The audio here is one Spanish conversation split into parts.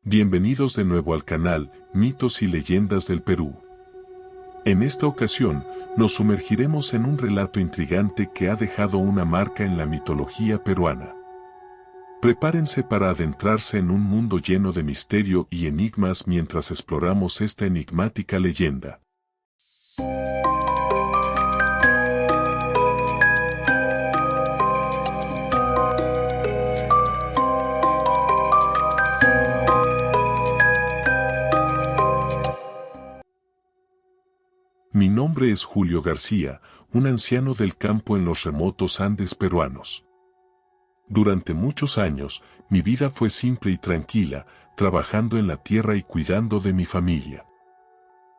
Bienvenidos de nuevo al canal Mitos y Leyendas del Perú. En esta ocasión, nos sumergiremos en un relato intrigante que ha dejado una marca en la mitología peruana. Prepárense para adentrarse en un mundo lleno de misterio y enigmas mientras exploramos esta enigmática leyenda. Mi nombre es Julio García, un anciano del campo en los remotos Andes peruanos. Durante muchos años, mi vida fue simple y tranquila, trabajando en la tierra y cuidando de mi familia.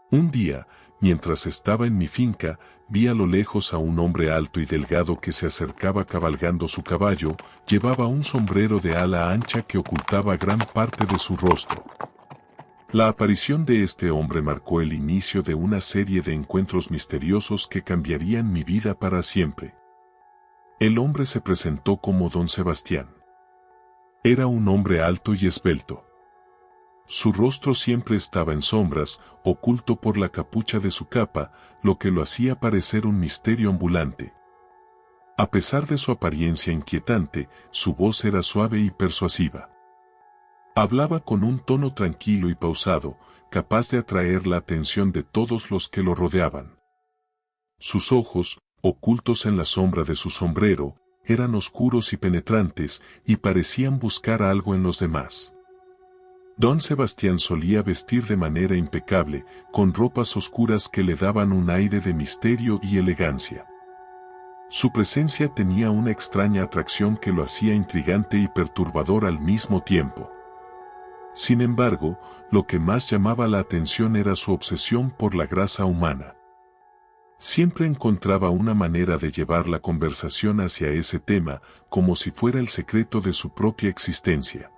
Un día, mientras estaba en mi finca, vi a lo lejos a un hombre alto y delgado que se acercaba cabalgando su caballo. Llevaba un sombrero de ala ancha que ocultaba gran parte de su rostro. La aparición de este hombre marcó el inicio de una serie de encuentros misteriosos que cambiarían mi vida para siempre. El hombre se presentó como Don Sebastián. Era un hombre alto y esbelto. Su rostro siempre estaba en sombras, oculto por la capucha de su capa, lo que lo hacía parecer un misterio ambulante. A pesar de su apariencia inquietante, su voz era suave y persuasiva. Hablaba con un tono tranquilo y pausado, capaz de atraer la atención de todos los que lo rodeaban. Sus ojos, ocultos en la sombra de su sombrero, eran oscuros y penetrantes, y parecían buscar algo en los demás. Don Sebastián solía vestir de manera impecable, con ropas oscuras que le daban un aire de misterio y elegancia. Su presencia tenía una extraña atracción que lo hacía intrigante y perturbador al mismo tiempo. Sin embargo, lo que más llamaba la atención era su obsesión por la grasa humana. Siempre encontraba una manera de llevar la conversación hacia ese tema, como si fuera el secreto de su propia existencia.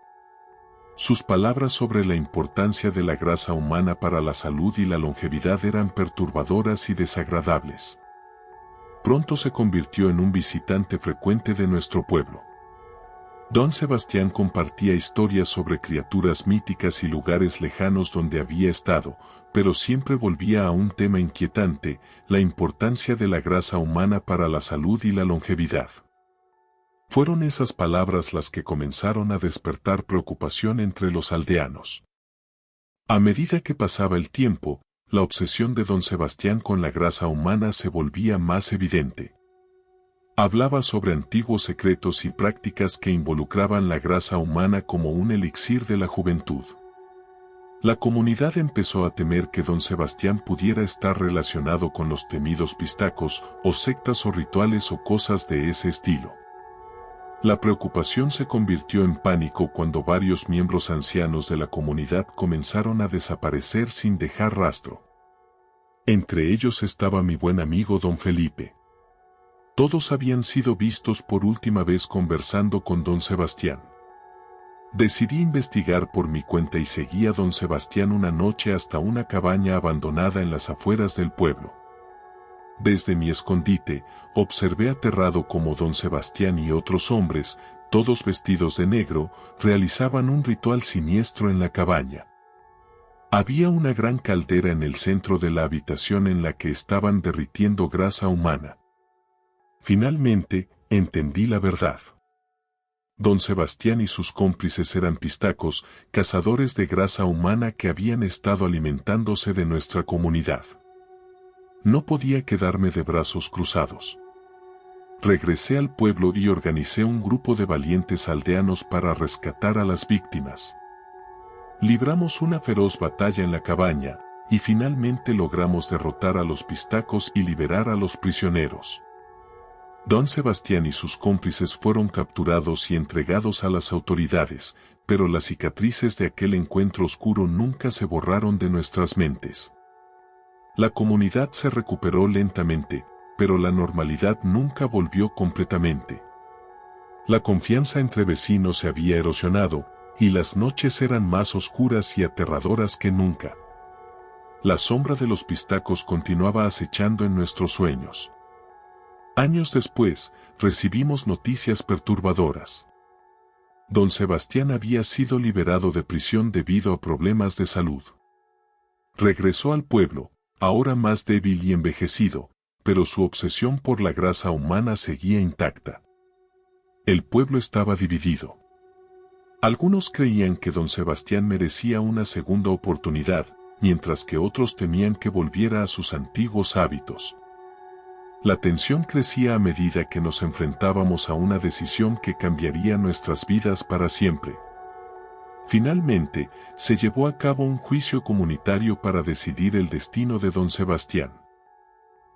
Sus palabras sobre la importancia de la grasa humana para la salud y la longevidad eran perturbadoras y desagradables. Pronto se convirtió en un visitante frecuente de nuestro pueblo. Don Sebastián compartía historias sobre criaturas míticas y lugares lejanos donde había estado, pero siempre volvía a un tema inquietante: la importancia de la grasa humana para la salud y la longevidad. Fueron esas palabras las que comenzaron a despertar preocupación entre los aldeanos. A medida que pasaba el tiempo, la obsesión de Don Sebastián con la grasa humana se volvía más evidente. Hablaba sobre antiguos secretos y prácticas que involucraban la grasa humana como un elixir de la juventud. La comunidad empezó a temer que Don Sebastián pudiera estar relacionado con los temidos pistacos, o sectas o rituales o cosas de ese estilo. La preocupación se convirtió en pánico cuando varios miembros ancianos de la comunidad comenzaron a desaparecer sin dejar rastro. Entre ellos estaba mi buen amigo Don Felipe. Todos habían sido vistos por última vez conversando con Don Sebastián. Decidí investigar por mi cuenta y seguí a Don Sebastián una noche hasta una cabaña abandonada en las afueras del pueblo. Desde mi escondite, observé aterrado cómo Don Sebastián y otros hombres, todos vestidos de negro, realizaban un ritual siniestro en la cabaña. Había una gran caldera en el centro de la habitación en la que estaban derritiendo grasa humana. Finalmente, entendí la verdad. Don Sebastián y sus cómplices eran pistacos, cazadores de grasa humana que habían estado alimentándose de nuestra comunidad. No podía quedarme de brazos cruzados. Regresé al pueblo y organicé un grupo de valientes aldeanos para rescatar a las víctimas. Libramos una feroz batalla en la cabaña, y finalmente logramos derrotar a los pistacos y liberar a los prisioneros. Don Sebastián y sus cómplices fueron capturados y entregados a las autoridades, pero las cicatrices de aquel encuentro oscuro nunca se borraron de nuestras mentes. La comunidad se recuperó lentamente, pero la normalidad nunca volvió completamente. La confianza entre vecinos se había erosionado, y las noches eran más oscuras y aterradoras que nunca. La sombra de los pistacos continuaba acechando en nuestros sueños. Años después, recibimos noticias perturbadoras. Don Sebastián había sido liberado de prisión debido a problemas de salud. Regresó al pueblo, ahora más débil y envejecido, pero su obsesión por la grasa humana seguía intacta. El pueblo estaba dividido. Algunos creían que don Sebastián merecía una segunda oportunidad, mientras que otros temían que volviera a sus antiguos hábitos. La tensión crecía a medida que nos enfrentábamos a una decisión que cambiaría nuestras vidas para siempre. Finalmente, se llevó a cabo un juicio comunitario para decidir el destino de don Sebastián.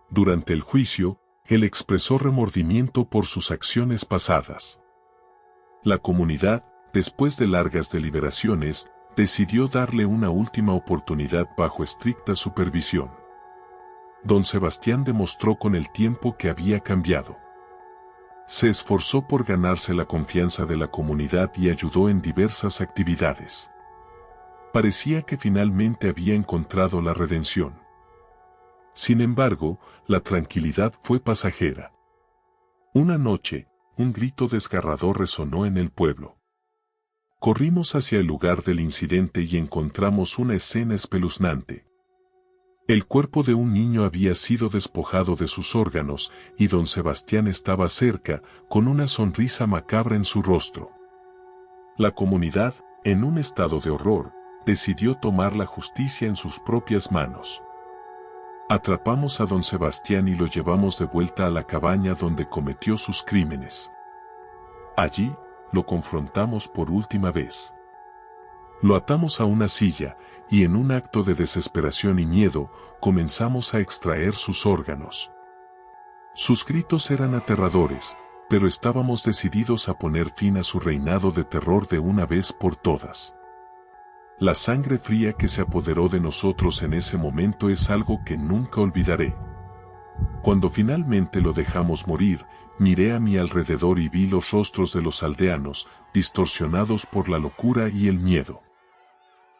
Durante el juicio, él expresó remordimiento por sus acciones pasadas. La comunidad, después de largas deliberaciones, decidió darle una última oportunidad bajo estricta supervisión. Don Sebastián demostró con el tiempo que había cambiado. Se esforzó por ganarse la confianza de la comunidad y ayudó en diversas actividades. Parecía que finalmente había encontrado la redención. Sin embargo, la tranquilidad fue pasajera. Una noche, un grito desgarrador resonó en el pueblo. Corrimos hacia el lugar del incidente y encontramos una escena espeluznante. El cuerpo de un niño había sido despojado de sus órganos y don Sebastián estaba cerca, con una sonrisa macabra en su rostro. La comunidad, en un estado de horror, decidió tomar la justicia en sus propias manos. Atrapamos a don Sebastián y lo llevamos de vuelta a la cabaña donde cometió sus crímenes. Allí, lo confrontamos por última vez. Lo atamos a una silla, y en un acto de desesperación y miedo, comenzamos a extraer sus órganos. Sus gritos eran aterradores, pero estábamos decididos a poner fin a su reinado de terror de una vez por todas. La sangre fría que se apoderó de nosotros en ese momento es algo que nunca olvidaré. Cuando finalmente lo dejamos morir, miré a mi alrededor y vi los rostros de los aldeanos, distorsionados por la locura y el miedo.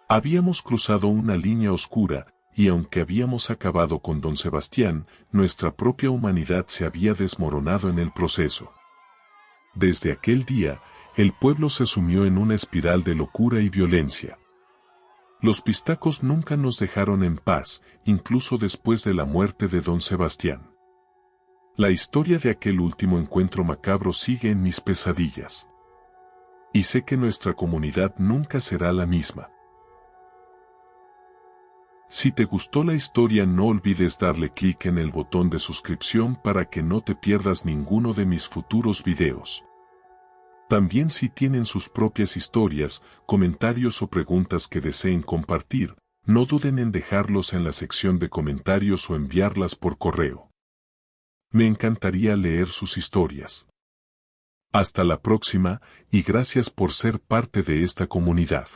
Habíamos cruzado una línea oscura, y aunque habíamos acabado con don Sebastián, nuestra propia humanidad se había desmoronado en el proceso. Desde aquel día, el pueblo se sumió en una espiral de locura y violencia. Los pistacos nunca nos dejaron en paz, incluso después de la muerte de don Sebastián. La historia de aquel último encuentro macabro sigue en mis pesadillas. Y sé que nuestra comunidad nunca será la misma. Si te gustó la historia, no olvides darle clic en el botón de suscripción para que no te pierdas ninguno de mis futuros videos. También si tienen sus propias historias, comentarios o preguntas que deseen compartir, no duden en dejarlos en la sección de comentarios o enviarlas por correo. Me encantaría leer sus historias. Hasta la próxima, y gracias por ser parte de esta comunidad.